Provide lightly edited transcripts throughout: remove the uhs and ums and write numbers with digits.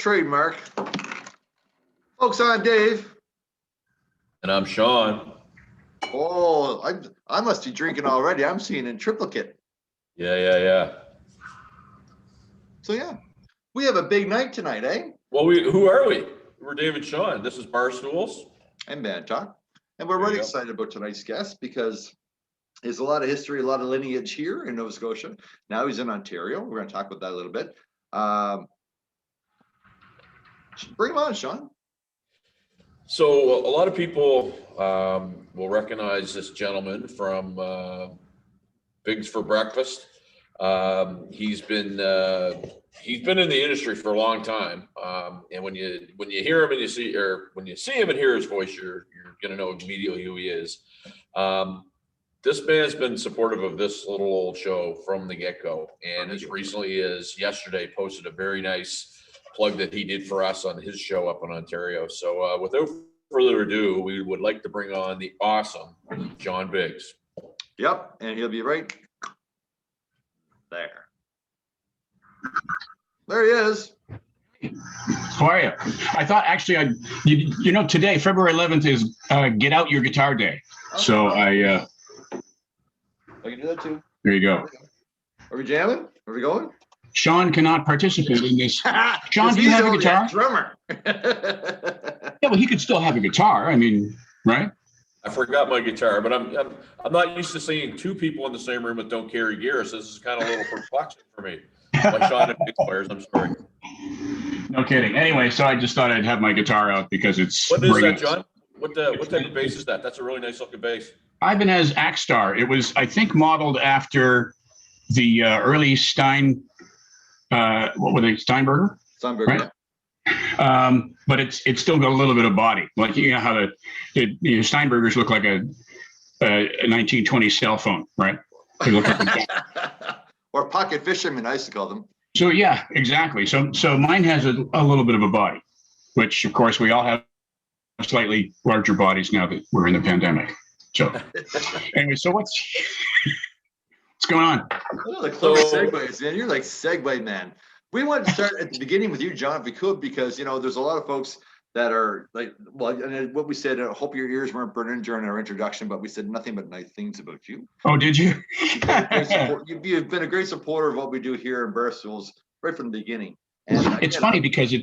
trademark. Folks, I'm Dave. And I'm Sean. Oh, I must be drinking already. I'm seeing in triplicate. Yeah. So yeah, we have a big night tonight, eh? Well, who are we? We're Dave and Sean. This is Barstools and Bandtalk. And we're really excited about tonight's guest because there's a lot of history, a lot of lineage here in Nova Scotia. Now he's in Ontario. We're going to talk about that a little bit. Bring him on, Sean. So a lot of people will recognize this gentleman from Bigs for Breakfast. He's been in the industry for a long time, and when you hear him and when you see him and hear his voice, you're gonna know immediately who he is. This man's been supportive of this little old show from the get-go, and as recently as yesterday posted a very nice plug that he did for us on his show up in Ontario. So without further ado, we would like to bring on the awesome John Biggs. Yep, and he'll be right there. There he is. How are you? I thought actually, today, February 11th is Get Out Your Guitar Day. So I can do that too. There you go. Are we jamming? Are we going? Sean cannot participate in this. Sean, do you have a guitar? Drummer. Yeah, well, he could still have a guitar. I mean, right? I forgot my guitar, but I'm not used to seeing two people in the same room that don't carry gear, so this is kind of a little perplexing for me. Like Sean and Biggs players, I'm sorry. No kidding. Anyway, so I just thought I'd have my guitar out because it's. What is that, John? What type of bass is that? That's a really nice looking bass. Ibanez Axstar. It was, I think, modeled after the early Stein. What were they? Steinberger. Steinberger. Right? But it's still got a little bit of body. Like you know how the Steinbergers look like a 1920 cell phone, right? They look like or pocket fishermen, I used to call them. So yeah, exactly. So mine has a little bit of a body, which of course we all have slightly larger bodies now that we're in the pandemic. So anyway, so what's going on? Oh, the clever segues, man. You're like segue man. We want to start at the beginning with you, John, if we could, because there's a lot of folks that are like, well, and what we said, I hope your ears weren't burning during our introduction, but we said nothing but nice things about you. Oh, did you? You've been a great supporter of what we do here in Barstools right from the beginning. And it's funny because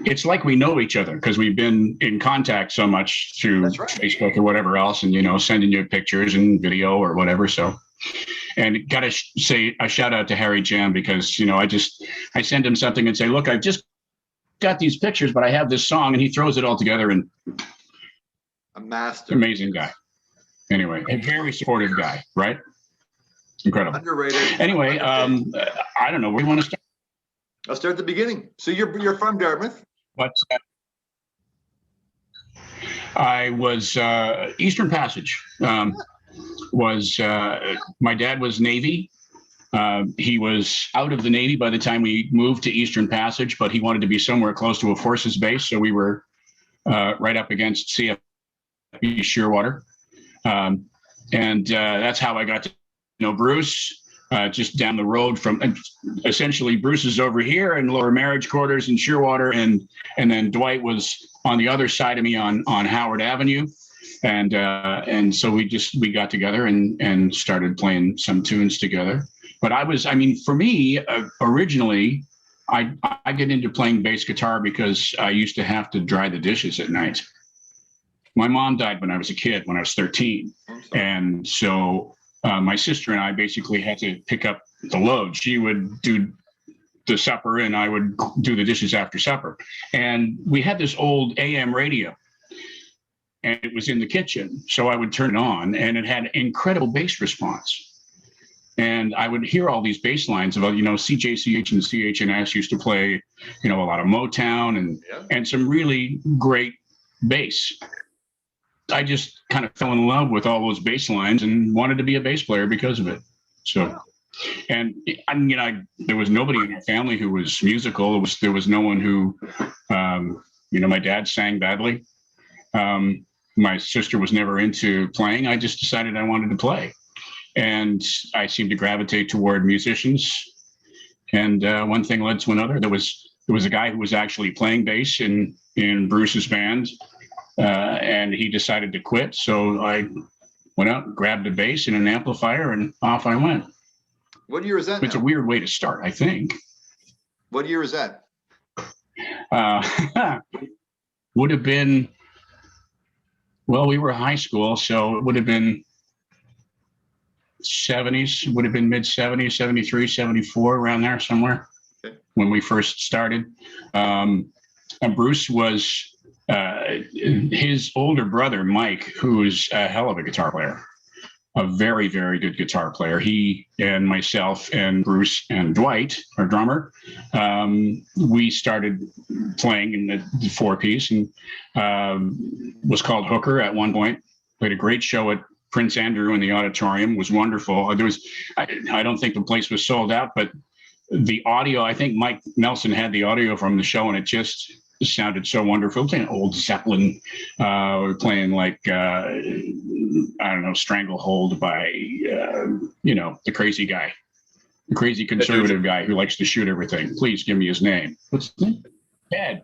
it's like we know each other because we've been in contact so much through Facebook or whatever else, and sending you pictures and video or whatever. So, and got to say a shout out to Harry Jam because I send him something and say, look, I've just got these pictures, but I have this song, and he throws it all together and a master, amazing guy. Anyway, a very supportive guy, right? Incredible. Underrated. Anyway, I don't know where you want to start. I'll start at the beginning. So you're from Dartmouth. What's that? I was Eastern Passage. My dad was Navy. He was out of the Navy by the time we moved to Eastern Passage, but he wanted to be somewhere close to a forces base, so we were right up against CFB Shearwater, and that's how I got to know Bruce. Just down the road from, essentially Bruce is over here in lower marriage quarters in Shearwater, and then Dwight was on the other side of me on Howard Avenue, and so we got together and started playing some tunes together. But for me, originally, I get into playing bass guitar because I used to have to dry the dishes at night. My mom died when I was a kid, when I was 13, and so. My sister and I basically had to pick up the load. She would do the supper and I would do the dishes after supper. And we had this old AM radio and it was in the kitchen. So I would turn it on and it had incredible bass response. And I would hear all these bass lines about, CJCH and CH&S used to play, a lot of Motown and some really great bass. I just kind of fell in love with all those bass lines and wanted to be a bass player because of it. So, and there was nobody in our family who was musical. There was no one who, my dad sang badly. My sister was never into playing. I just decided I wanted to play. And I seemed to gravitate toward musicians. And one thing led to another. There was there was a guy who was actually playing bass in Bruce's band, and he decided to quit. So I went out, grabbed a bass and an amplifier, and off I went. What year is that It's now? a weird way to start, I think. What year is that? Would have been, well, we were high school, so it would have been 70s, would have been mid 70s, 73, 74, around there somewhere. Okay. When we first started. And Bruce was his older brother, Mike, who's a hell of a guitar player, a very, very good guitar player. He and myself and Bruce and Dwight, our drummer, we started playing in the four-piece, and was called Hooker at one point. Played a great show at Prince Andrew in the auditorium. Was wonderful. There was, I don't think the place was sold out, but the audio, I think Mike Nelson had the audio from the show, and it just sounded so wonderful. We're playing old Zeppelin. We're playing like, I don't know, Stranglehold by, the crazy guy, the crazy conservative guy who likes to shoot everything. Please give me his name. What's his name?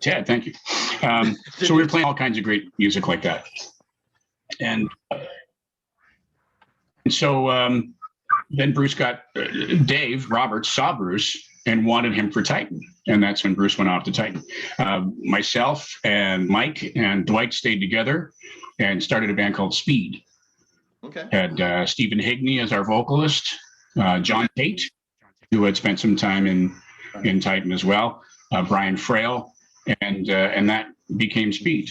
Ted, thank you. So we were playing all kinds of great music like that. And so then Bruce got, Dave Roberts saw Bruce and wanted him for Titan. And that's when Bruce went off to Titan. Myself and Mike and Dwight stayed together and started a band called Speed. Okay. Had Stephen Higney as our vocalist, John Tate, who had spent some time in Titan as well, Brian Frail, and that became Speed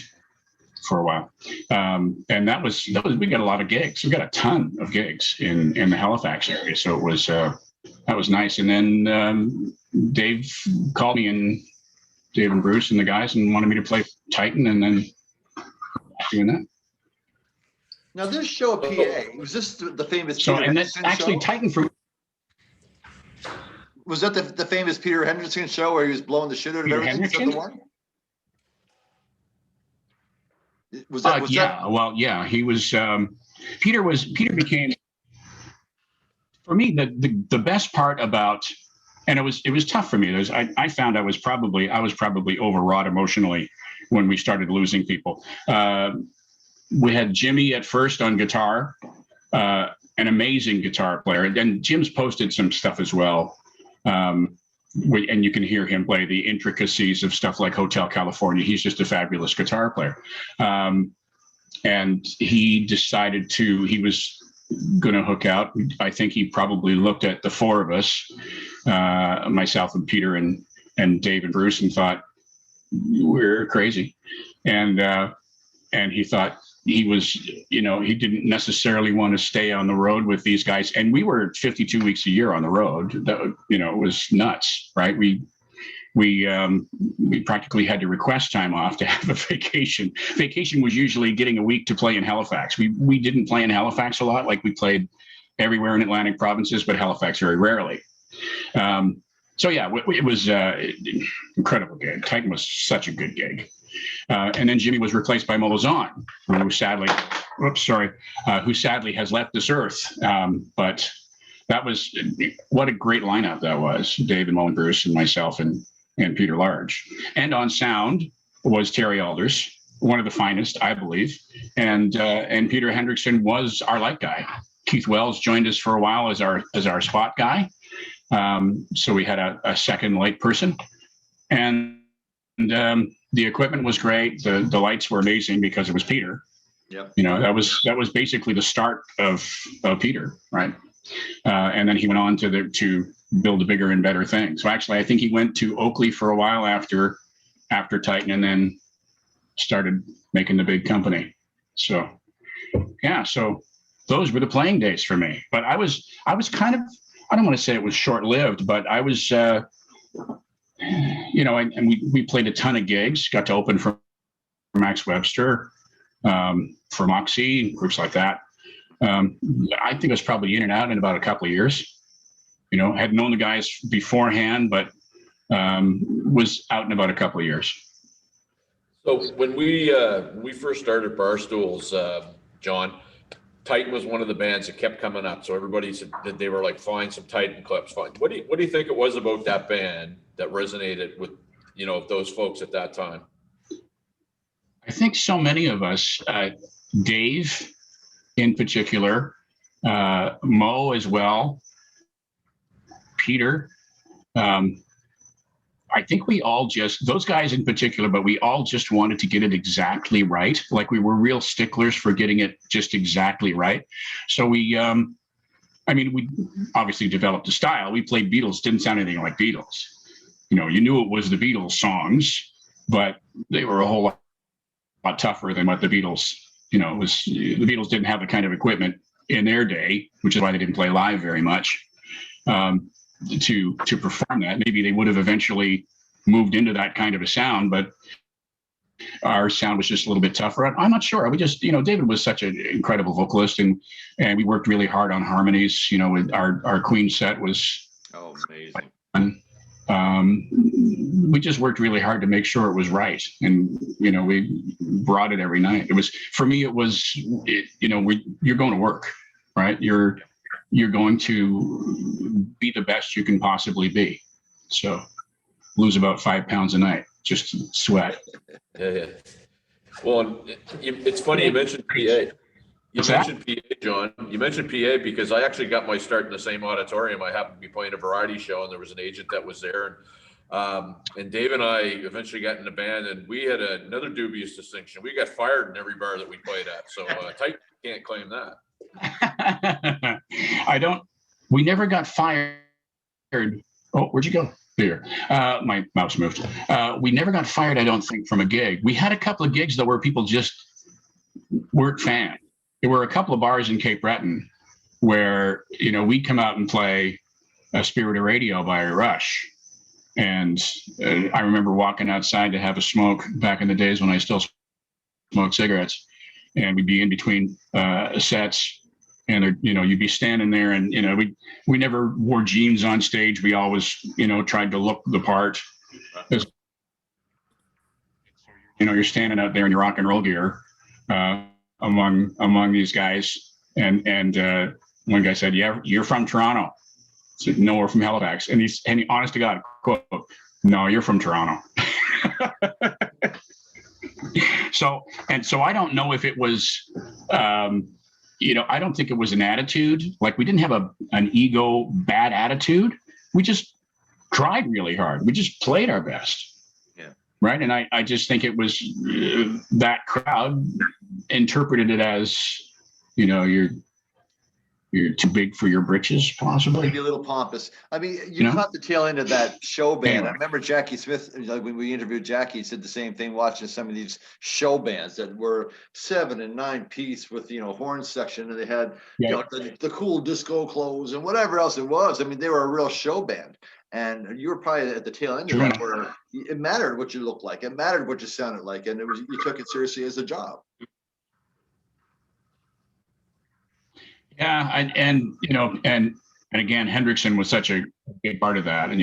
for a while. And that was we got a lot of gigs. We got a ton of gigs in the Halifax area. So it was that was nice. And then Dave called me, and Dave and Bruce and the guys, and wanted me to play Titan, and then doing that. Now this show at PA, was this the famous So Peter and that's Henderson actually show? Titan for. Was that the famous Peter Henderson show where he was blowing the shit out of Peter everything? Is that the Henderson? one? Was that? Yeah. Well, yeah. He was. Peter became. For me, the best part about, and it was tough for me. I found I was probably overwrought emotionally when we started losing people. We had Jimmy at first on guitar, an amazing guitar player, and Jim's posted some stuff as well. And you can hear him play the intricacies of stuff like Hotel California. He's just a fabulous guitar player. And he decided he was going to hook out. I think he probably looked at the four of us, myself and Peter and Dave and Bruce, and thought, we're crazy. And he thought he was, he didn't necessarily want to stay on the road with these guys. And we were 52 weeks a year on the road. That, it was nuts, right? We practically had to request time off to have a vacation. Vacation was usually getting a week to play in Halifax. We didn't play in Halifax a lot. Like, we played everywhere in Atlantic provinces, but Halifax very rarely. So yeah, it was incredible gig. Titan was such a good gig. And then Jimmy was replaced by Molozan, who sadly has left this earth. But that was, what a great lineup that was. Dave and Mo and Bruce and myself and Peter Large. And on sound was Terry Alders, one of the finest, I believe. And Peter Hendrickson was our light guy. Keith Wells joined us for a while as our spot guy. So we had a second light person. And the equipment was great. The lights were amazing because it was Peter. Yep. That was basically the start of Peter, right? And then he went on to build bigger and better things. So actually, I think he went to Oakley for a while after Titan, and then started making the big company. So yeah, so those were the playing days for me. But I was kind of, I don't want to say it was short-lived, but I was, and we played a ton of gigs, got to open for Max Webster, for Moxie, groups like that. I think I was probably in and out in about a couple of years. Had known the guys beforehand, but was out in about a couple of years. So when we first started Barstools, John, Titan was one of the bands that kept coming up. So everybody said that they were like, find some Titan clips. What do you think it was about that band that resonated with of those folks at that time? I think so many of us, Dave in particular, Mo as well, Peter. I think we all just, those guys in particular, but we all just wanted to get it exactly right. Like we were real sticklers for getting it just exactly right. So we obviously developed a style. We played Beatles, didn't sound anything like Beatles. You knew it was the Beatles songs, but they were a whole lot tougher than what the Beatles, was. The Beatles didn't have the kind of equipment in their day, which is why they didn't play live very much. To perform that. Maybe they would have eventually moved into that kind of a sound, but our sound was just a little bit tougher. I'm not sure. We just, David was such an incredible vocalist, and we worked really hard on harmonies. With our Queen set was amazing. We just worked really hard to make sure it was right, and we brought it every night. It was, for me, it was, you're going to work, right? You're going to be the best you can possibly be. So lose about 5 pounds a night, just sweat. Yeah. Well, it's funny you mentioned PA. Mentioned PA, John. You mentioned PA because I actually got my start in the same auditorium. I happened to be playing a variety show, and there was an agent that was there. And Dave and I eventually got in the band, and we had another dubious distinction. We got fired in every bar that we played at. So Titan can't claim that. We never got fired. Oh, where'd you go? Here. My mouse moved. We never got fired, I don't think, from a gig. We had a couple of gigs though where people just weren't fans. There were a couple of bars in Cape Breton where, we'd come out and play a Spirit of Radio by Rush. And I remember walking outside to have a smoke back in the days when I still smoked cigarettes. And we'd be in between sets, and you'd be standing there, and we never wore jeans on stage. We always tried to look the part. You're standing out there in your rock and roll gear among these guys, and one guy said, "Yeah, you're from Toronto." I said, "No, we're from Halifax." And he honest to God, quote, "No, you're from Toronto." So I don't know if it was, I don't think it was an attitude. Like, we didn't have an ego, bad attitude. We just tried really hard. We just played our best. Yeah. Right. And I just think it was that crowd interpreted it as, you're too big for your britches, possibly. Maybe a little pompous. I mean, you caught the tail end of that show band. Anyway. I remember Jackie Smith, like when we interviewed Jackie, he said the same thing, watching some of these show bands that were 7 and 9 piece with, horn section, and they had the cool disco clothes and whatever else it was. I mean, they were a real show band. And you were probably at the tail end of that, where it mattered what you looked like. It mattered what you sounded like. And you took it seriously as a job. Yeah, and again, Hendrickson was such a big part of that, and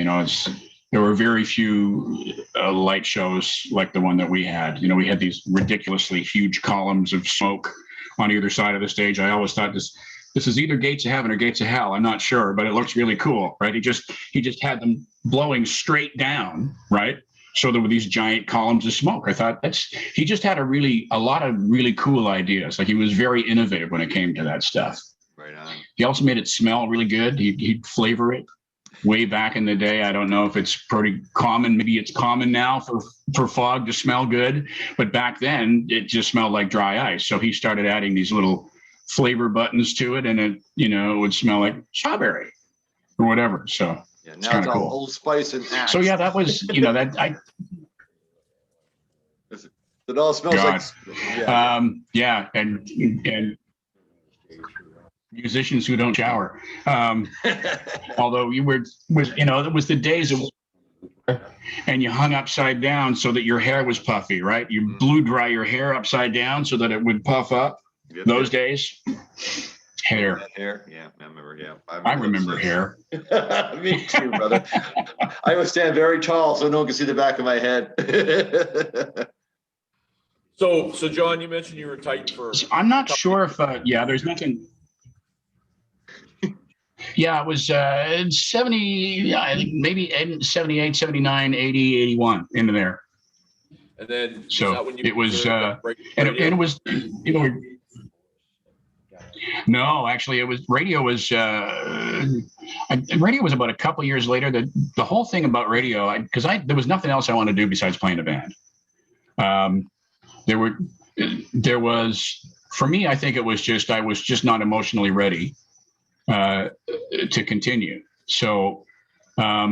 there were very few light shows like the one that we had. We had these ridiculously huge columns of smoke on either side of the stage. I always thought this is either Gates of Heaven or Gates of Hell. I'm not sure, but it looks really cool, right? He just had them blowing straight down, right? So there were these giant columns of smoke. I thought he just had a lot of really cool ideas. Like, he was very innovative when it came to that stuff. Right on. He also made it smell really good. He'd flavor it. Way back in the day, I don't know if it's pretty common. Maybe it's common now for fog to smell good, but back then it just smelled like dry ice. So he started adding these little flavor buttons to it, and it would smell like strawberry or whatever. So yeah, now it's all cool. Old Spice and Axe. So yeah, that was that it all smells like and musicians who don't shower. Although it was the days of, and you hung upside down so that your hair was puffy, right? You blew dry your hair upside down so that it would puff up. Those days, hair. Yeah, I remember. Yeah, I remember hair. Me too, brother. I would stand very tall so no one can see the back of my head. So John, you mentioned you were tight for. I'm not sure if there's nothing. Yeah, it was 70, I think maybe 78, 79, 80, 81 into there. And then is So that when you it was, observed and radio? it was, you know, no, actually, it was radio was radio was about a couple years later. The whole thing about radio, because there was nothing else I wanted to do besides playing a band. There was for me, I think it was just I was just not emotionally ready to continue. So, I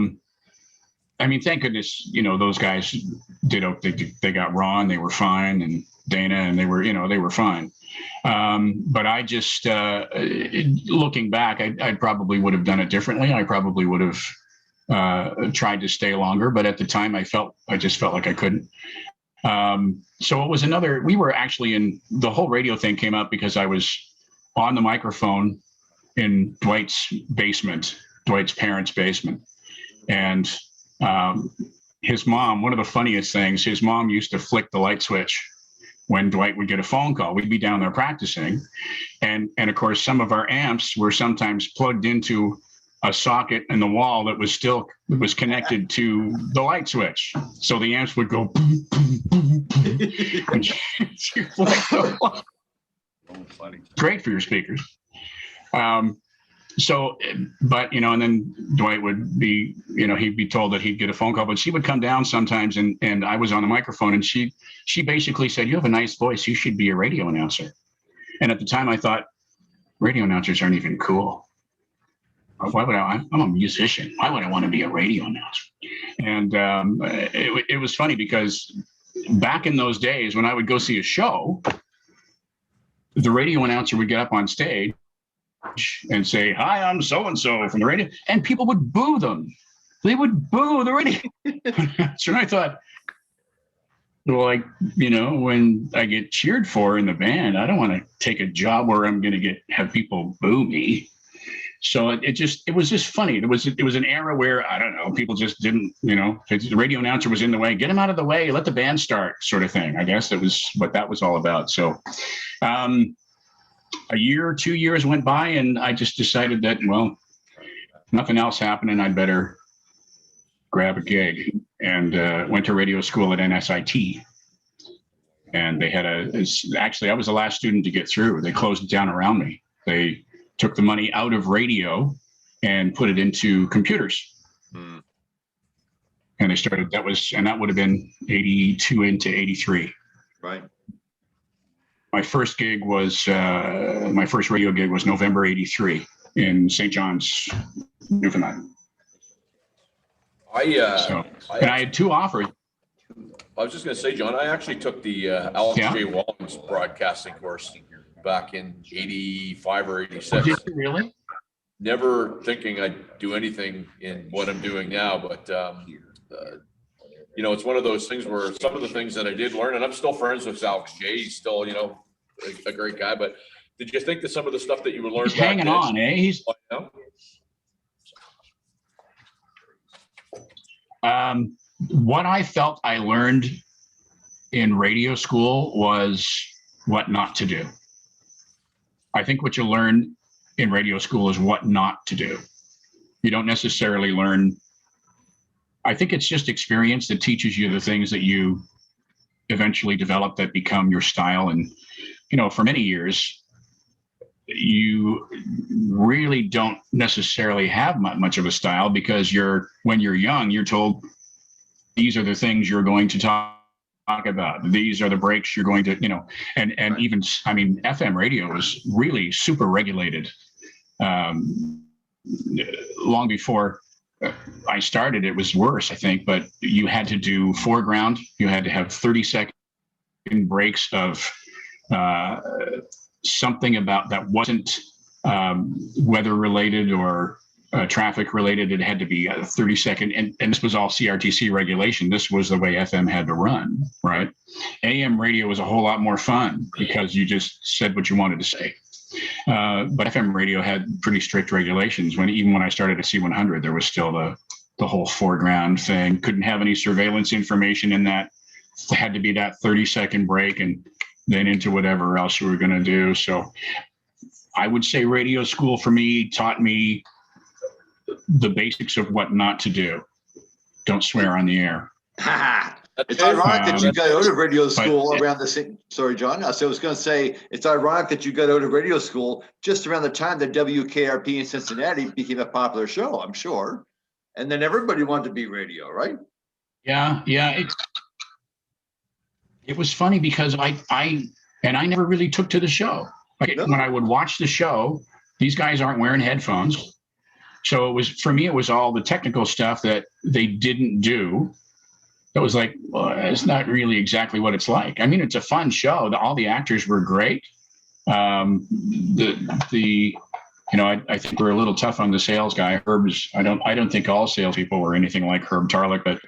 mean, thank goodness, those guys they got Ron, they were fine, and Dana, and they were fine. But I just, looking back, I probably would have done it differently. I probably would have tried to stay longer, but at the time I just felt like I couldn't. So it was we were actually the whole radio thing came up because I was on the microphone in Dwight's parents' basement. And his mom, one of the funniest things, his mom used to flick the light switch when Dwight would get a phone call. We'd be down there practicing. And of course, some of our amps were sometimes plugged into a socket in the wall that was connected to the light switch. So the amps would go boom, boom, boom, boom, and she flicked the light. Great for your speakers. So, but, and then Dwight would be, he'd be told that he'd get a phone call, but she would come down sometimes and I was on the microphone and she basically said, "You have a nice voice. You should be a radio announcer." And at the time I thought, radio announcers aren't even cool. Why would I'm a musician. Why would I want to be a radio announcer? And it was funny because back in those days when I would go see a show, the radio announcer would get up on stage and say, "Hi, I'm so-and-so from the radio," and people would boo them. They would boo the radio. So I thought, well, when I get cheered for in the band, I don't want to take a job where I'm going to have people boo me. So it was just funny. It was an era where, I don't know, people just didn't, the radio announcer was in the way, get him out of the way, let the band start, sort of thing. I guess that was what that was all about. So, a year or 2 years went by and I just decided that, well, nothing else happened and I'd better grab a gig, and went to radio school at NSIT. And they had actually, I was the last student to get through. They closed it down around me. They took the money out of radio and put it into computers. And they started, that would have been 82 into 83. Right. My first radio gig was November 83 in St. John's, Newfoundland. And I had two offers. I was just going to say, John, I actually took the Alex J. Wallings broadcasting course back in 85 or 86. Did you really? Never thinking I'd do anything in what I'm doing now, but it's one of those things where some of the things that I did learn, and I'm still friends with Alex J. He's still, a great guy. But did you think that some of the stuff that you would learn? He's hanging on, eh? He's. What I felt I learned in radio school was what not to do. I think what you learn in radio school is what not to do. You don't necessarily learn. I think it's just experience that teaches you the things that you eventually develop that become your style. And, for many years, you really don't necessarily have much of a style because when you're young, you're told these are the things you're going to talk about. These are the breaks you're going to, and right. Even, FM radio was really super regulated. Long before I started, it was worse, I think, but you had to do foreground. You had to have 30-second breaks of something about that wasn't weather related or traffic related. It had to be 30-second. And this was all CRTC regulation. This was the way FM had to run, right? AM radio was a whole lot more fun because you just said what you wanted to say. But FM radio had pretty strict regulations. Even when I started at C100, there was still the whole foreground thing. Couldn't have any surveillance information in that. It had to be that 30-second break and then into whatever else you were going to do. So I would say radio school for me taught me the basics of what not to do. Don't swear on the air. It's ironic that you got out of radio school but, around the same. Sorry, John. So I was going to say it's ironic that you got out of radio school just around the time that WKRP in Cincinnati became a popular show. I'm sure, and then everybody wanted to be radio, right? Yeah. It was funny because I never really took to the show. Like when I would watch the show, these guys aren't wearing headphones. So it was, for me, it was all the technical stuff that they didn't do. It was like, well, it's not really exactly what it's like. I mean, it's a fun show. All the actors were great. I think we're a little tough on the sales guy. Herb's, I don't think all salespeople were anything like Herb Tarlick, but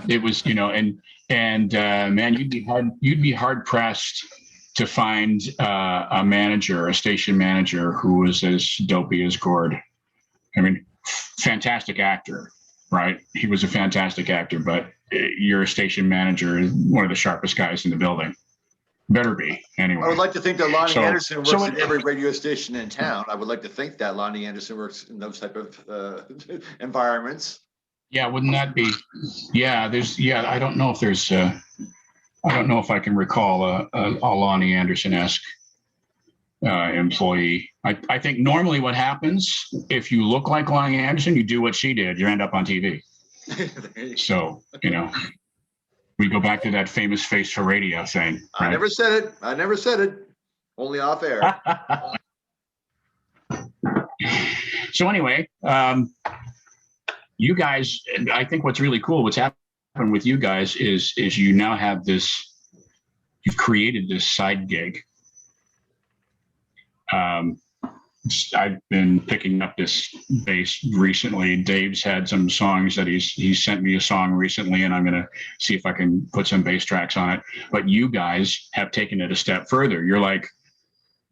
it was, man, you'd be hard pressed to find a station manager who was as dopey as Gord. I mean, fantastic actor, right? He was a fantastic actor, but you're a station manager, one of the sharpest guys in the building. Better be, anyway. I would like to think that Lonnie Anderson works at every radio station in town. I would like to think that Lonnie Anderson works in those type of environments. Yeah, wouldn't that be? Yeah, I don't know if there's. I don't know if I can recall a Lonnie Anderson-esque employee. I think normally what happens, if you look like Lonnie Anderson, you do what she did, you end up on TV. So, we go back to that famous face for radio thing. Right? I never said it. Only off air. So anyway, you guys, I think what's really cool, what's happened with you guys is you now have this, you've created this side gig. I've been picking up this bass recently. Dave's had some songs that he's sent me a song recently, and I'm going to see if I can put some bass tracks on it. But you guys have taken it a step further. You're like,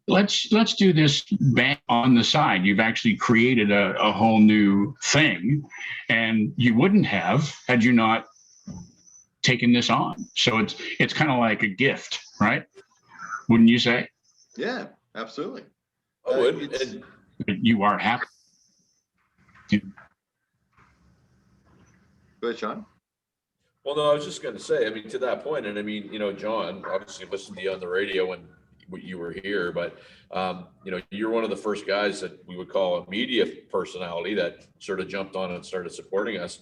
let's do this band on the side. You've actually created a whole new thing, and you wouldn't have had you not taken this on. So it's kind of like a gift, right? Wouldn't you say? Yeah, absolutely. I would. You are happy. Go ahead, Sean. Well, no, I was just going to say, I mean, to that point, and I mean, John, obviously listened to you on the radio when you were here, but, you're one of the first guys that we would call a media personality that sort of jumped on and started supporting us.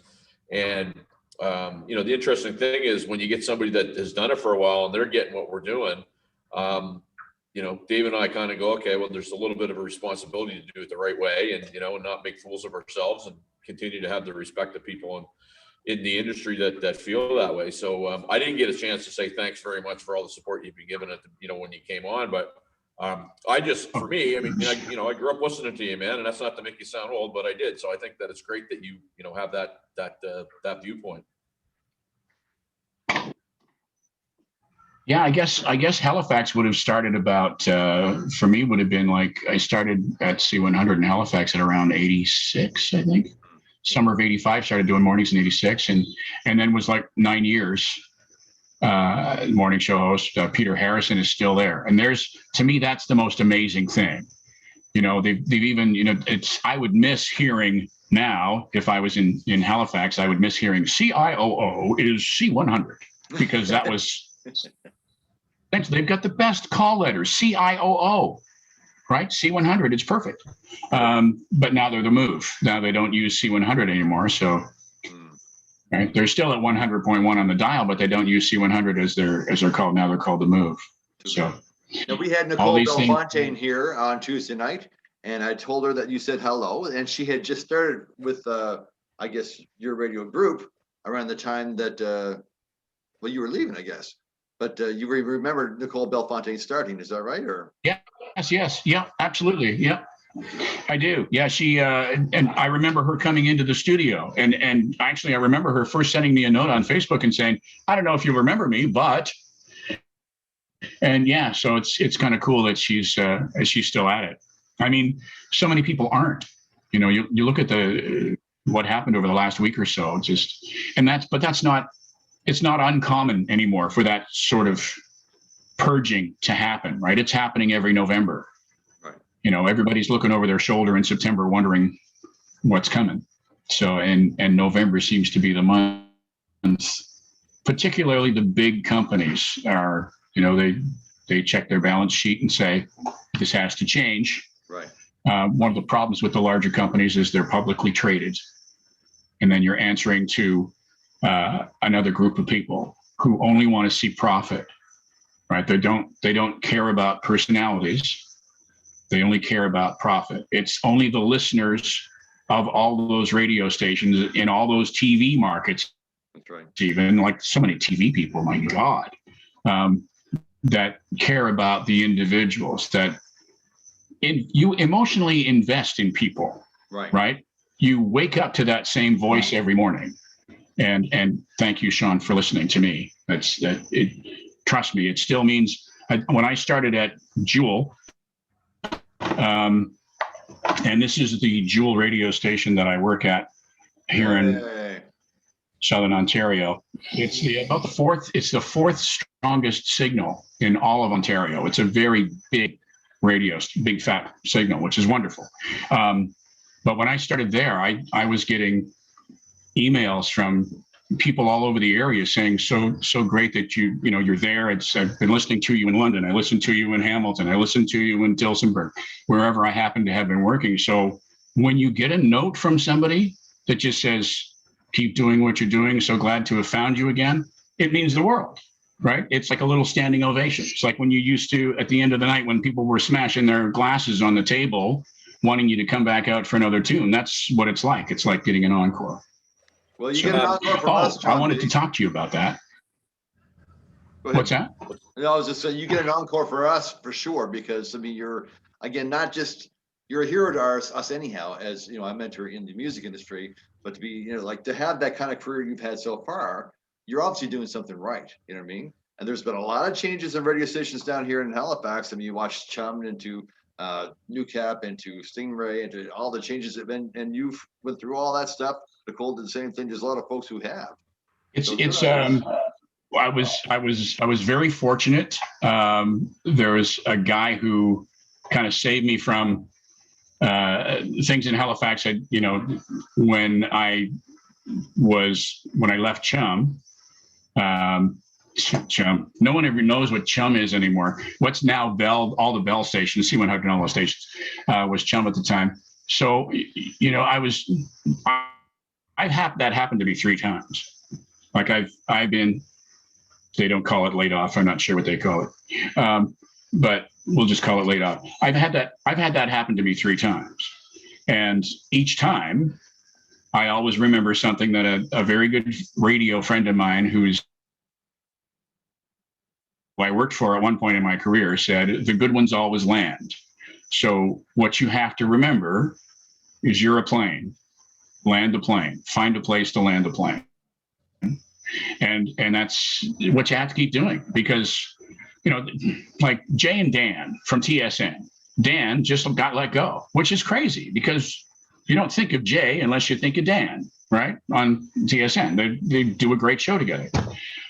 And, the interesting thing is when you get somebody that has done it for a while and they're getting what we're doing, Dave and I kind of go, okay, well, there's a little bit of a responsibility to do it the right way and, and not make fools of ourselves and continue to have the respect of people in the industry that feel that way. So I didn't get a chance to say thanks very much for all the support you've been giving when you came on. But for me, I mean, I grew up listening to you, man, and that's not to make you sound old, but I did. So I think that it's great that you have that viewpoint. Yeah, I guess Halifax would have started about, for me, would have been like, I started at C100 in Halifax at around 86, I think. Summer of 85, started doing mornings in 86, and then was like 9 years morning show host. Peter Harrison is still there. And to me, that's the most amazing thing. They've even, I would miss hearing now, if I was in Halifax, I would miss hearing CIOO is C100, because that was... They've got the best call letters, CIOO, right? C100, it's perfect. But now they're the move. Now they don't use C100 anymore. So right, they're still at 100.1 on the dial, but they don't use C100 as they're called. Now they're called the move. So now, we had Nicole Belfontaine here on Tuesday night, and I told her that you said hello, and she had just started with, I guess, your radio group around the time that, you were leaving, I guess. But you remember Nicole Belfontaine starting, is that right? Or yes, yeah, absolutely, yeah, I do. Yeah, she and I remember her coming into the studio, and actually I remember her first sending me a note on Facebook and saying, "I don't know if you remember me, but," and yeah, so it's kind of cool that she's still at it. I mean, so many people aren't. You look at what happened over the last week or so, it's not uncommon anymore for that sort of purging to happen, right? It's happening every November. Right. Everybody's looking over their shoulder in September, wondering what's coming. So, and November seems to be the month. Particularly the big companies are, they check their balance sheet and say this has to change. Right. One of the problems with the larger companies is they're publicly traded, and then you're answering to another group of people who only want to see profit. Right? They don't care about personalities. They only care about profit. It's only the listeners of all those radio stations in all those TV markets. That's right. Even like so many TV people, my God, that care about the individuals, that you emotionally invest in people. Right. Right. You wake up to that same voice every morning. And thank you, Sean, for listening to me. Trust me, it still means when I started at Jewel, and this is the Jewel radio station that I work at here in Southern Ontario. It's about the fourth. It's the fourth strongest signal in all of Ontario. It's a very big radio, big fat signal, which is wonderful. But when I started there, I was getting emails from people all over the area saying, so great that you're there. I've been listening to you in London. I listened to you in Hamilton. I listened to you in Tillsonburg, wherever I happen to have been working. So when you get a note from somebody that just says, keep doing what you're doing, so glad to have found you again, it means the world, right? It's like a little standing ovation. It's like when you used to, at the end of the night, when people were smashing their glasses on the table, wanting you to come back out for another tune. That's what it's like. It's like getting an encore. Well, you get an encore from us, John. I wanted to talk to you about that. What's that? No, I was just saying you get an encore for us for sure, because I mean you're again not just you're a hero to us anyhow, as I mentor in the music industry, but to be like to have that kind of career you've had so far, you're obviously doing something right. You know what I mean? And there's been a lot of changes in radio stations down here in Halifax. I mean, you watch Chum into Newcap, into Stingray, into all the changes that have been, and you've went through all that stuff. Nicole did the same thing. There's a lot of folks who have. I was very fortunate. There was a guy who kind of saved me from things in Halifax. When I left Chum, Chum. No one ever knows what Chum is anymore. What's now Bell? All the Bell stations, C100, all those stations, was Chum at the time. So that happened to me 3 times. Like I've been. They don't call it laid off. I'm not sure what they call it, but we'll just call it laid off. I've had that happen to me 3 times, and each time, I always remember something that a very good radio friend of mine who I worked for at one point in my career said, the good ones always land. So what you have to remember is you're a plane. Land the plane. Find a place to land the plane. And that's what you have to keep doing, because, like Jay and Dan from TSN, Dan just got let go, which is crazy because you don't think of Jay unless you think of Dan, right? On TSN, they do a great show together.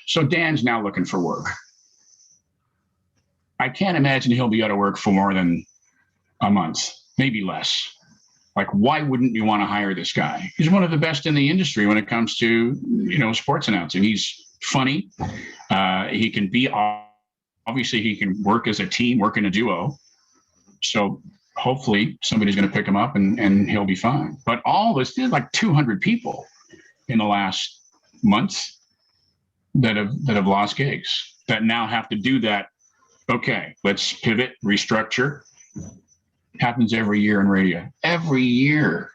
So Dan's now looking for work. I can't imagine he'll be out of work for more than a month, maybe less. Like, why wouldn't you want to hire this guy? He's one of the best in the industry when it comes to, sports announcing. He's funny. He can be, obviously he can work as a team, work in a duo. So hopefully somebody's going to pick him up and he'll be fine. But all this, there's like 200 people in the last months that have lost gigs, that now have to do that. Okay, let's pivot, restructure. Happens every year in radio, every year,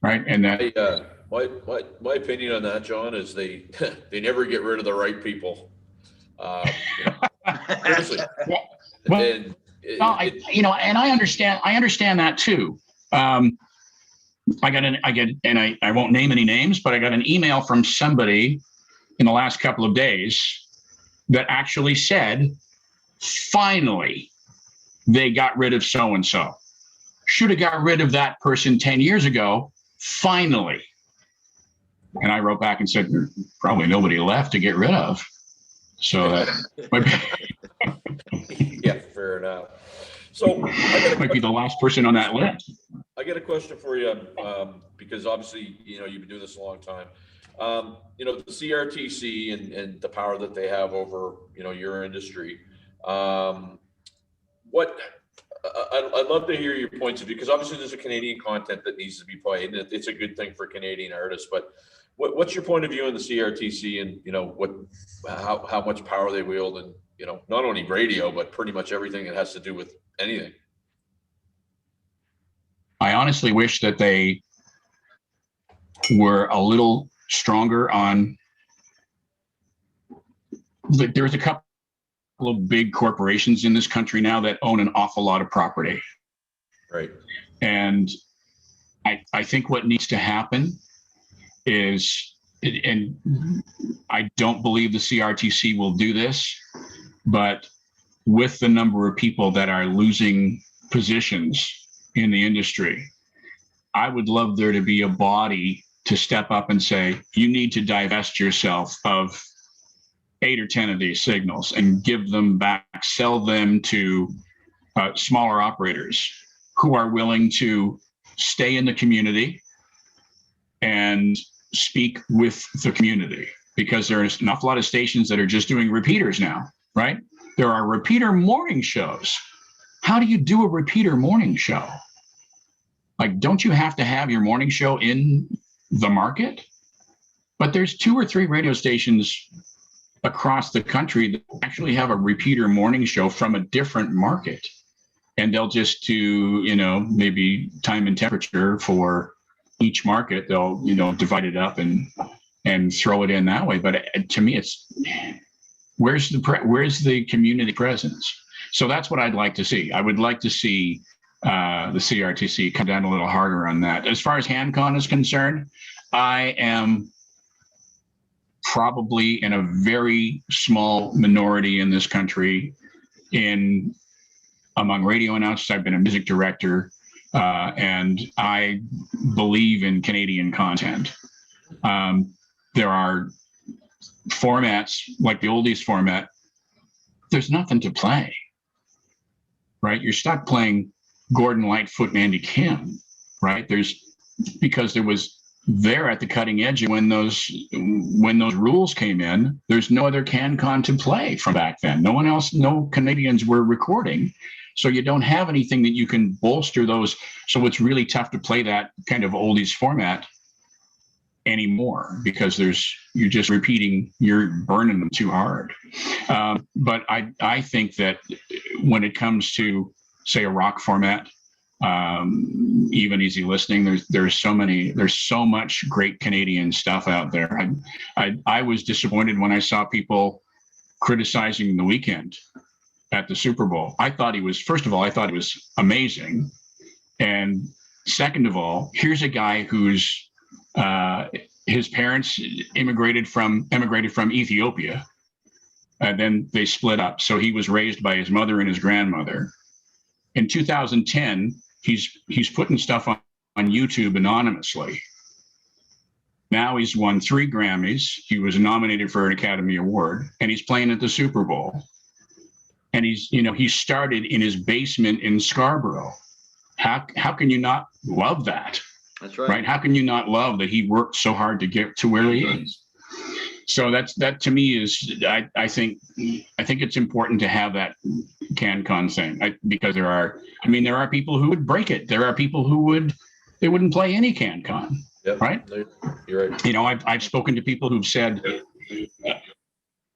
right? And that my opinion on that, John, is they never get rid of the right people. Seriously. Well, and I understand that too. I won't name any names, but I got an email from somebody in the last couple of days that actually said, finally, they got rid of so-and-so. Should have got rid of that person 10 years ago, finally. And I wrote back and said, probably nobody left to get rid of. So that yeah, fair enough. So might be the last person on that list. I got a question for you, because obviously, you know, you've been doing this a long time. You know, the CRTC and the power that they have over, you know, your industry. What I'd love to hear your points of view, because obviously there's a Canadian content that needs to be played, and it's a good thing for Canadian artists. But what's your point of view on the CRTC, and you know how much power they wield, and you know, not only radio but pretty much everything that has to do with anything. I honestly wish that they were a little stronger on. There's a couple of big corporations in this country now that own an awful lot of property. Right. And I think what needs to happen is, and I don't believe the CRTC will do this, but with the number of people that are losing positions in the industry, I would love there to be a body to step up and say, you need to divest yourself of 8 or 10 of these signals and give them back, sell them to smaller operators who are willing to stay in the community and speak with the community, because there's an awful lot of stations that are just doing repeaters now, right? There are repeater morning shows. How do you do a repeater morning show? Like, don't you have to have your morning show in the market? But there's 2 or 3 radio stations across the country that actually have a repeater morning show from a different market, and they'll just do, you know, maybe time and temperature for each market. They'll, you know, divide it up and throw it in that way. But to me, it's where's the community presence? So that's what I'd like to see. I would like to see the CRTC come down a little harder on that. As far as HandCon is concerned, I am probably in a very small minority in this country among radio announcers. I've been a music director, and I believe in Canadian content. There are formats like the oldies format. There's nothing to play, right? You're stuck playing Gordon Lightfoot and Andy Kim, right? Because there was there at the cutting edge when those rules came in. There's no other CanCon to play from back then. No one else, no Canadians were recording, so you don't have anything that you can bolster those. So it's really tough to play that kind of oldies format anymore, because you're just repeating, you're burning them too hard. But I think that when it comes to, say, a rock format, even easy listening, there's so much great Canadian stuff out there. I was disappointed when I saw people criticizing The Weeknd at the Super Bowl. First of all, I thought it was amazing. And second of all, here's a guy who's his parents immigrated from Ethiopia, and then they split up. So he was raised by his mother and his grandmother. In 2010, he's putting stuff on YouTube anonymously. Now he's won 3 Grammys. He was nominated for an Academy Award, and he's playing at the Super Bowl. And he started in his basement in Scarborough. How can you not love that? That's right. Right? How can you not love that he worked so hard to get to where he is? So that to me is, I think it's important to have that CanCon thing, because there are people who would break it. There are people who wouldn't play any CanCon. Yep. Right? You're right. You know, I've spoken to people who've said,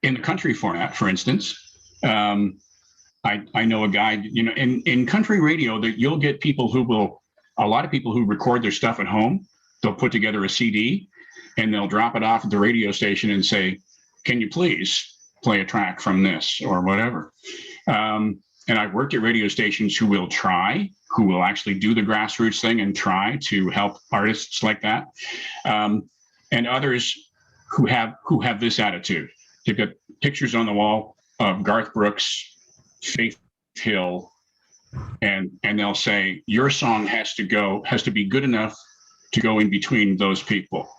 in the country format, for instance, I know a guy, you know, in country radio, that you'll get a lot of people who record their stuff at home. They'll put together a CD and they'll drop it off at the radio station and say, can you please play a track from this or whatever? And I've worked at radio stations who will actually do the grassroots thing and try to help artists like that. And others who have this attitude. They've got pictures on the wall of Garth Brooks, Faith Hill, and they'll say, your song has to be good enough to go in between those people.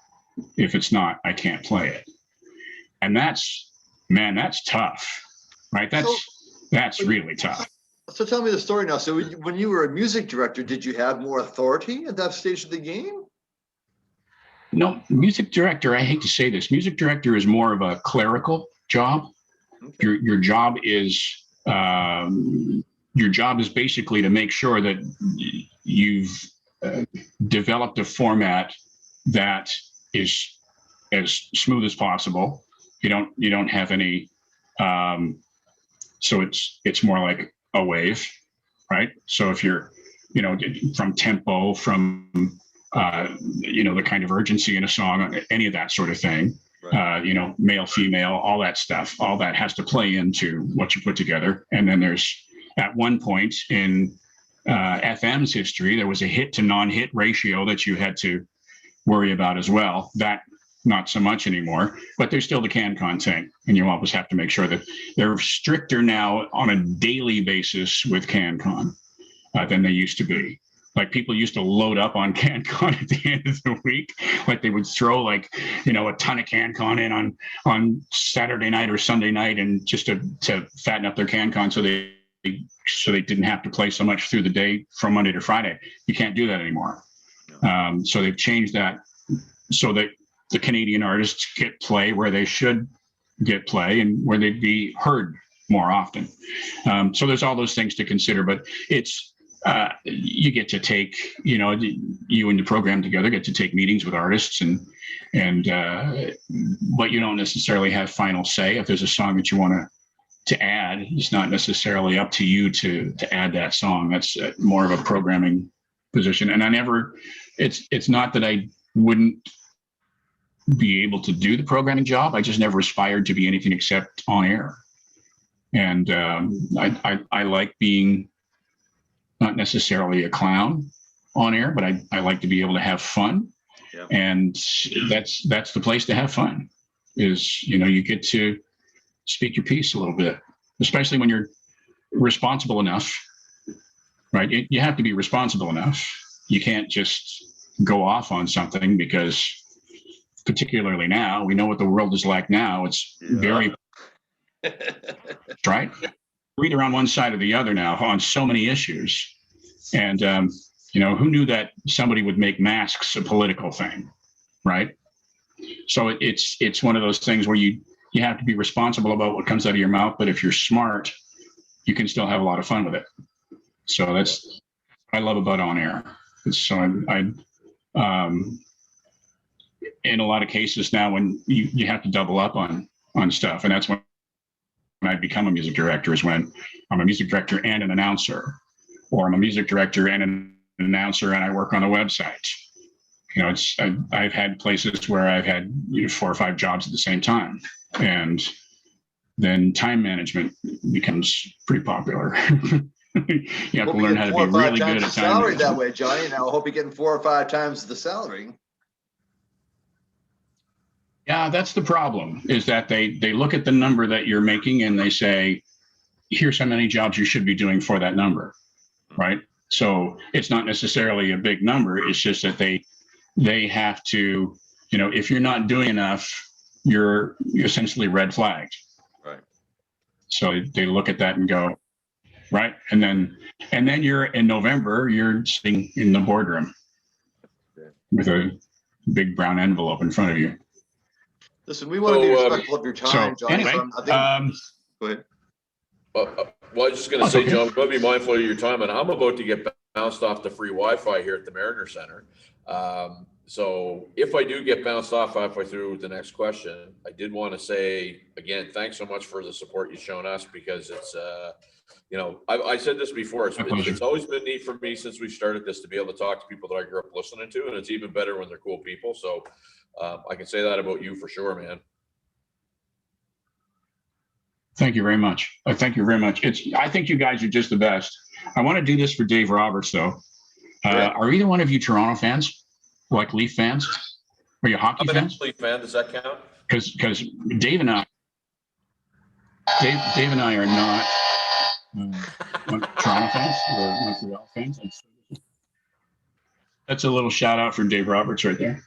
If it's not, I can't play it. And that's tough, right? That's really tough. So tell me the story now. So when you were a music director, did you have more authority at that stage of the game? No, music director, I hate to say this, music director is more of a clerical job. Okay. Your job is basically to make sure that you've developed a format that is as smooth as possible. You don't have any, so it's more like a wave, right? So if you're, from tempo, from the kind of urgency in a song, any of that sort of thing, right. Male, female, all that stuff, all that has to play into what you put together. And then there's, at one point in FM's history, there was a hit to non-hit ratio that you had to worry about as well. That not so much anymore, but there's still the CanCon thing. And you always have to make sure that they're stricter now on a daily basis with CanCon than they used to be. Like people used to load up on CanCon at the end of the week. Like they would throw a ton of CanCon in on Saturday night or Sunday night, and just to fatten up their CanCon so they didn't have to play so much through the day from Monday to Friday. You can't do that anymore. So they've changed that so that the Canadian artists get play where they should get play and where they'd be heard more often. So there's all those things to consider, but it's, you get to take, you and the program together get to take meetings with artists but you don't necessarily have final say. If there's a song that you want to add, it's not necessarily up to you to add that song. That's more of a programming position. And it's not that I wouldn't be able to do the programming job. I just never aspired to be anything except on air. And I like being not necessarily a clown on air, but I like to be able to have fun. Yeah. And that's the place to have fun is, you get to speak your piece a little bit, especially when you're responsible enough, right? You have to be responsible enough. You can't just go off on something because particularly now, we know what the world is like now. It's very, right? We're either on one side or the other now on so many issues. And, who knew that somebody would make masks a political thing, right? So it's one of those things where you have to be responsible about what comes out of your mouth, but if you're smart, you can still have a lot of fun with it. So that's what I love about on air. So in a lot of cases now, when you have to double up on stuff, and that's when I become a music director, is when I'm a music director and an announcer, or I'm a music director and an announcer and I work on a website. I've had places where I've had 4 or 5 jobs at the same time, and then time management becomes pretty popular. You have to learn how to be really good at time salary that way, Johnny. Now I hope you're getting 4 or 5 times the salary. Yeah, that's the problem, is that they look at the number that you're making and they say, here's how many jobs you should be doing for that number, right? So it's not necessarily a big number. It's just that they have to, if you're not doing enough, you're essentially red flagged. Right. So they look at that and go, right. And then you're in November, you're sitting in the boardroom with a big brown envelope in front of you. Listen, we want to be respectful of your time, Johnny. Anyway, go ahead. Well, I was just going to say, John, but be mindful of your time, and I'm about to get bounced off the free Wi-Fi here at the Mariner Center. So if I do get bounced off halfway through the next question, I did want to say, again, thanks so much for the support you've shown us, because it's, I said this before, it's always been neat for me since we started this to be able to talk to people that I grew up listening to, and it's even better when they're cool people. So I can say that about you for sure, man. Thank you very much. Thank you very much. I think you guys are just the best. I want to do this for Dave Roberts, though. Are either one of you Toronto fans, like Leaf fans? Are you hockey fans? I'm a Leaf fan. Does that count? Because Dave and I are not Toronto fans or Montreal fans. That's a little shout out for Dave Roberts right there.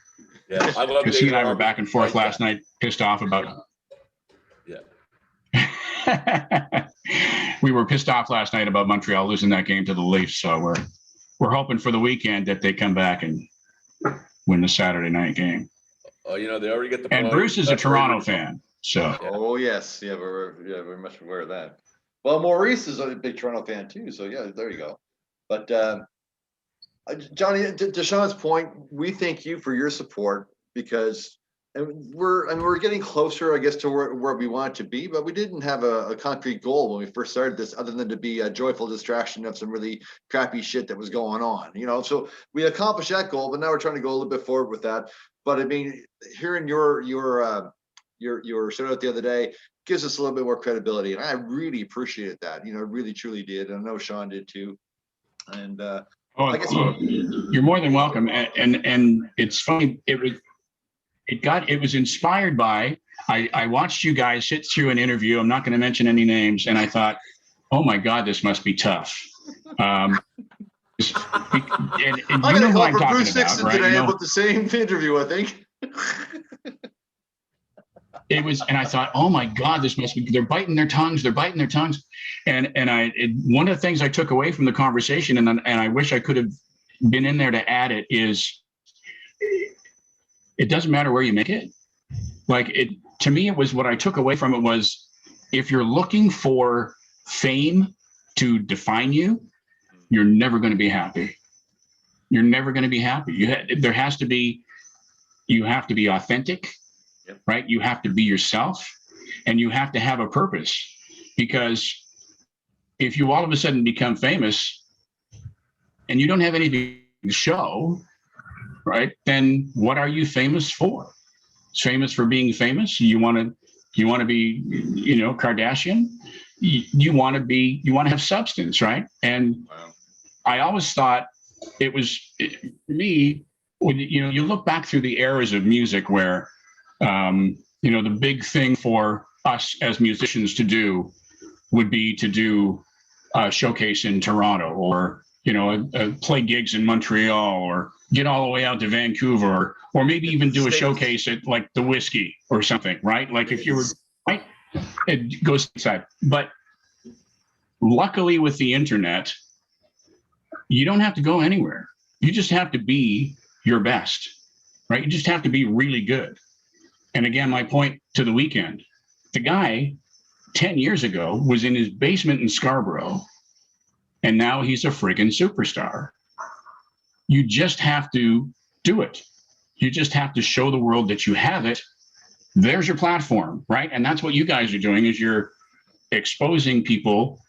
Yeah, I love. Because he and I were back and forth last night, pissed off about. Yeah. We were pissed off last night about Montreal losing that game to the Leafs, so we're hoping for the weekend that they come back and win the Saturday night game. they already get the And point. Bruce is a That's where Toronto we- fan. So, Yeah. Oh, yes. Yeah, we're very much aware of that. Well, Maurice is a big Toronto fan too. So yeah, there you go. But Johnny, to Sean's point, we thank you for your support because we're getting closer, I guess, to where we want to be, but we didn't have a concrete goal when we first started this, other than to be a joyful distraction of some really crappy shit that was going on, So we accomplished that goal, but now we're trying to go a little bit forward with that. But I mean, hearing your shout out the other day gives us a little bit more credibility, and I really appreciated that. Really truly did. And I know Sean did too. And I guess you're more than welcome. And it's funny. It was inspired by, I watched you guys sit through an interview. I'm not going to mention any names. And I thought, oh my God, this must be tough. And you I got a know who call I'm from talking Bruce about, Dixon right? today about the same interview, I think. It was, and I thought, oh my God, this must be, they're biting their tongues. And one of the things I took away from the conversation, and I wish I could have been in there to add it, is it doesn't matter where you make it. To me, it was, what I took away from it was, if you're looking for fame to define you, you're never going to be happy. You're never going to be happy. You have to be authentic. Yep. Right? You have to be yourself, and you have to have a purpose, because if you all of a sudden become famous and you don't have anything to show, right, then what are you famous for? It's famous for being famous. You want to be, Kardashian. You want to have substance, right? And Wow. I always thought for me, when you look back through the eras of music where the big thing for us as musicians to do would be to do a showcase in Toronto, or play gigs in Montreal, or get all the way out to Vancouver, or maybe even do a showcase at like the Whiskey or something, right? Like if you were, right, it goes inside. But luckily with the internet, you don't have to go anywhere. You just have to be your best, right? You just have to be really good. And again, my point to the weekend, the guy 10 years ago was in his basement in Scarborough, and now he's a friggin' superstar. You just have to do it. You just have to show the world that you have it. There's your platform, right? And that's what you guys are doing, is you're exposing people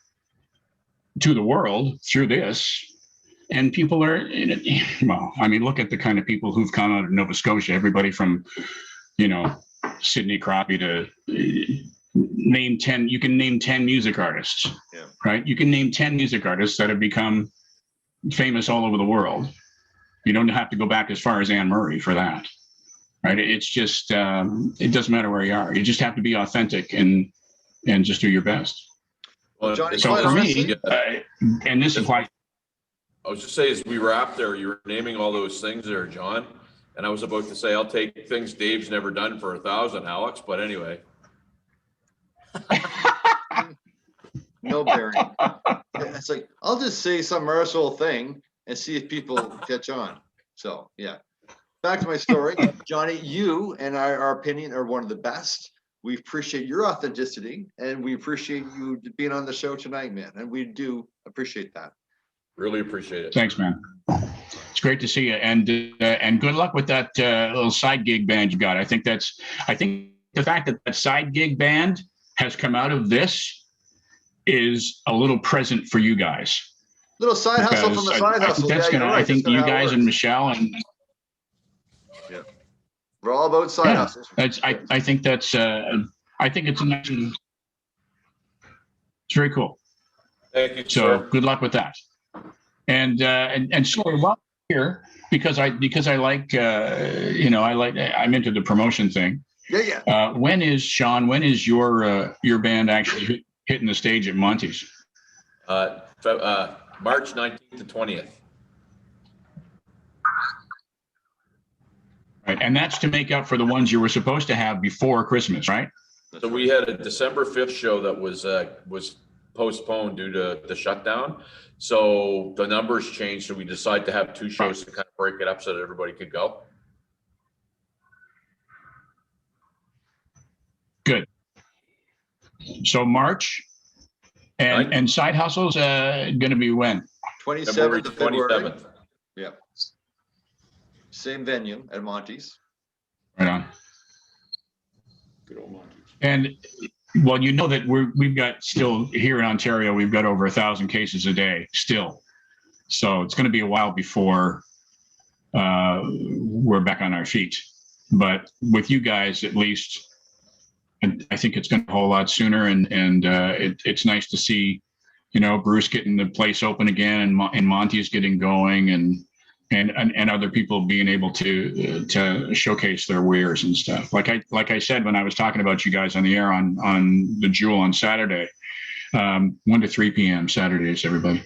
to the world through this. And people are, well, I mean, look at the kind of people who've come out of Nova Scotia, everybody from, Sidney Crappie to name 10, you can name 10 music artists, Yeah. right? You can name 10 music artists that have become famous all over the world. You don't have to go back as far as Anne Murray for that, right? It's just, it doesn't matter where you are. You just have to be authentic and just do your best. Well, Johnny, it's So quite for honestly, me, and this is why, I was just saying, as we wrap there, you were naming all those things there, John. And I was about to say, I'll take things Dave's never done for 1,000, Alex. But anyway. no bearing. It's like, I'll just say some Marshall thing and see if people catch on. So yeah, back to my story. Johnny, you and our opinion are one of the best. We appreciate your authenticity, and we appreciate you being on the show tonight, man. And we do appreciate that. Really appreciate it. thanks, man. It's great to see you, and good luck with that little side gig band you got. I think the fact that that side gig band has come out of this is a little present for you guys. Little side hustle from the side hustle. I think you guys and Michelle and we're all about side hustles. I think that's I think it's it's very cool. Thank you, So sir. good luck with that. And sorry, while I'm here, because I like I'm into the promotion thing. Yeah. When is your band actually hitting the stage at Monty's? March 19th to 20th. Right, and that's to make up for the ones you were supposed to have before Christmas, right? So we had a December 5th show that was postponed due to the shutdown. So the numbers changed. So we decided to have two shows to kind of break it up so that everybody could go. Good. So March, Right. and Side Hustle's going to be when? 27th of February. 27th. Yeah. Same venue at Monty's. Right on. Good old Monty. And well, you know that we've got still here in Ontario, we've got over 1,000 cases a day still. So it's going to be a while before we're back on our feet. But with you guys, at least, and I think it's going to be a whole lot sooner. And it's nice to see, you know, Bruce getting the place open again, and Monty's getting going, and other people being able to showcase their wares and stuff. Like I said when I was talking about you guys on the air on the Jewel on Saturday, 1 to 3 p.m. Saturdays, everybody,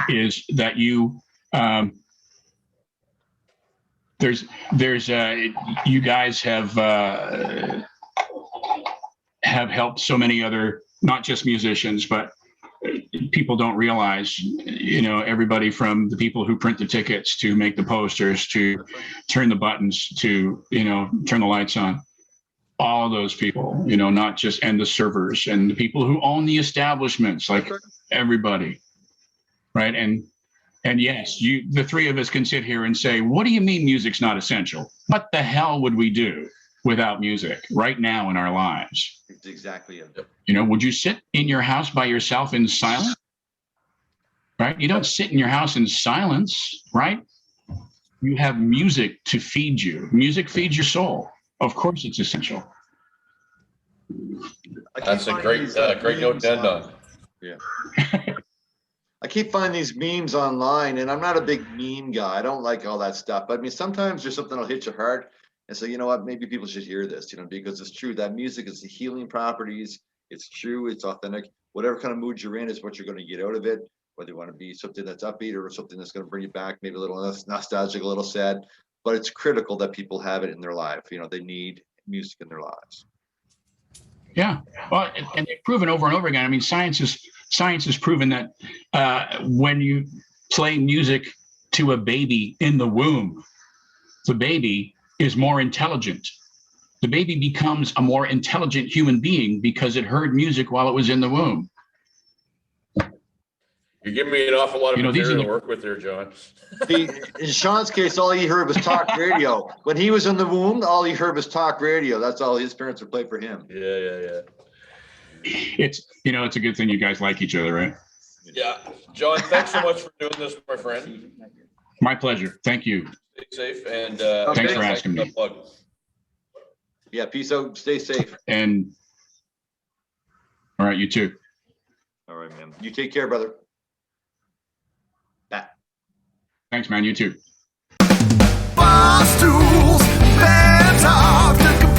is that you there's you guys have helped so many other, not just musicians, but people don't realize, you know, everybody from the people who print the tickets to make the posters to turn the buttons to, you know, turn the lights on, all of those people, you know, not just, and the servers and the people who own the establishments, like everybody, right? And yes, the three of us can sit here and say, what do you mean music's not essential? What the hell would we do without music right now in our lives? It's exactly it. You know, would you sit in your house by yourself in silence? Right? You don't sit in your house in silence, right? You have music to feed you. Music feeds your soul. Of course, it's essential. That's a great note to end on. Yeah. I keep finding these memes online, and I'm not a big meme guy. I don't like all that stuff. But I mean, sometimes there's something that'll hit your heart. And so, you know what, maybe people should hear this, you know, because it's true that music is the healing properties. It's true. It's authentic. Whatever kind of mood you're in is what you're going to get out of it. Whether you want to be something that's upbeat or something that's going to bring you back, maybe a little nostalgic, a little sad. But it's critical that people have it in their life. You know, they need music in their lives. Yeah. Well, and they've proven over and over again. I mean, science has proven that when you play music to a baby in the womb, the baby is more intelligent. The baby becomes a more intelligent human being because it heard music while it was in the womb. You're giving me an awful lot of material to work with there, John. In Sean's case, all he heard was talk radio. When he was in the womb, all he heard was talk radio. That's all his parents would play for him. Yeah. It's, you know, it's a good thing you guys like each other, right? Yeah. John, thanks so much for doing this, my friend. My pleasure. Thank you. Stay safe, and thanks for asking me. Yeah, peace out. Stay safe. And all right, you too. All right, man. You take care, brother. Bye. Thanks, man. You too. Barstools, Bandtalk.